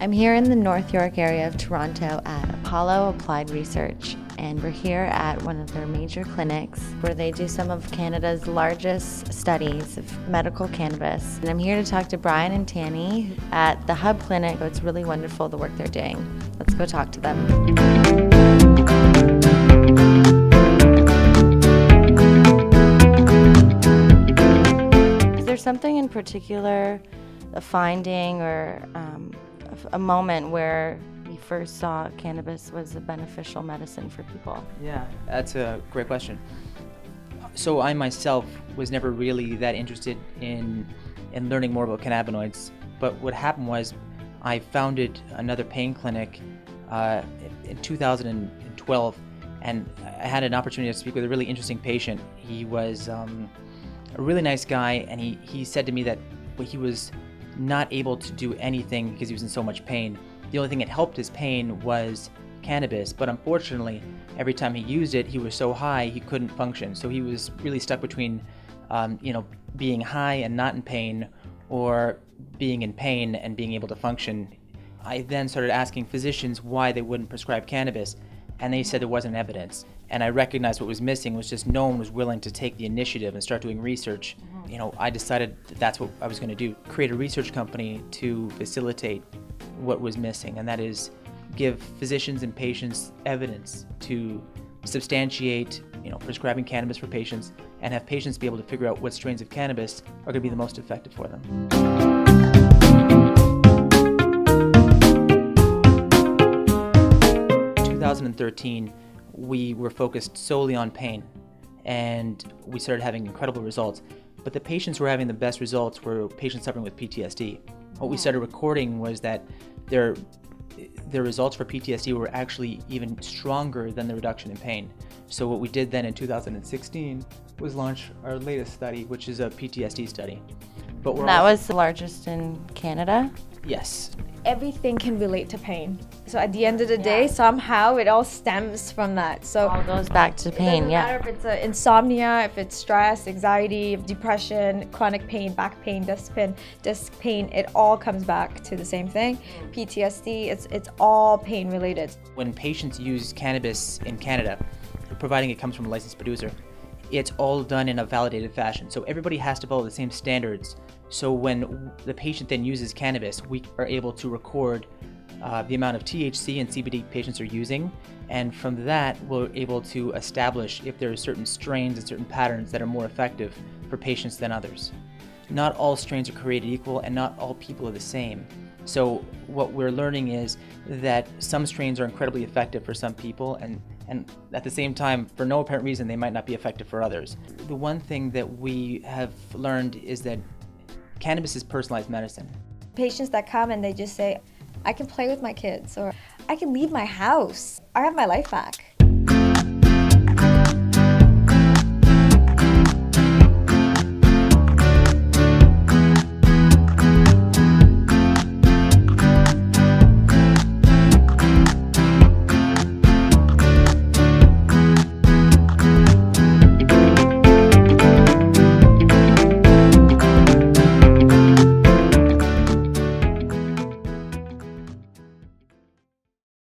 I'm here in the North York area of Toronto at Apollo Applied Research, and we're here at one of their major clinics where they do some of Canada's largest studies of medical cannabis. And I'm here to talk to Brian and Tanny at the Hub Clinic. It's really wonderful the work they're doing. Let's go talk to them. Is there something in particular, a finding or a moment where you first saw cannabis was a beneficial medicine for people? Yeah, that's a great question. So I myself was never really that interested in learning more about cannabinoids, but what happened was I founded another pain clinic in 2012, and I had an opportunity to speak with a really interesting patient. He was a really nice guy, and he said to me that he was not able to do anything because he was in so much pain. The only thing that helped his pain was cannabis, but unfortunately, every time he used it, he was so high he couldn't function. So he was really stuck between, being high and not in pain, or being in pain and being able to function. I then started asking physicians why they wouldn't prescribe cannabis, and they said there wasn't evidence. And I recognized what was missing was just no one was willing to take the initiative and start doing research. I decided that's what I was going to do, create a research company to facilitate what was missing, and that is give physicians and patients evidence to substantiate, prescribing cannabis for patients, and have patients be able to figure out what strains of cannabis are going to be the most effective for them. 2013, we were focused solely on pain, and we started having incredible results. But the patients who were having the best results were patients suffering with PTSD. What we started recording was that their results for PTSD were actually even stronger than the reduction in pain. So what we did then in 2016 was launch our latest study, which is a PTSD study. But that was the largest in Canada? Yes. Everything can relate to pain. So at the end of the day, somehow it all stems from that. So it all goes back to pain. It doesn't matter if it's insomnia, if it's stress, anxiety, depression, chronic pain, back pain, disc pain, it all comes back to the same thing. PTSD, it's all pain related. When patients use cannabis in Canada, providing it comes from a licensed producer, it's all done in a validated fashion. So everybody has to follow the same standards. So when the patient then uses cannabis, we are able to record the amount of THC and CBD patients are using, and from that we're able to establish if there are certain strains and certain patterns that are more effective for patients than others. Not all strains are created equal, and not all people are the same. So what we're learning is that some strains are incredibly effective for some people, and at the same time, for no apparent reason, they might not be effective for others. The one thing that we have learned is that cannabis is personalized medicine. Patients that come and they just say, I can play with my kids, or I can leave my house. I have my life back.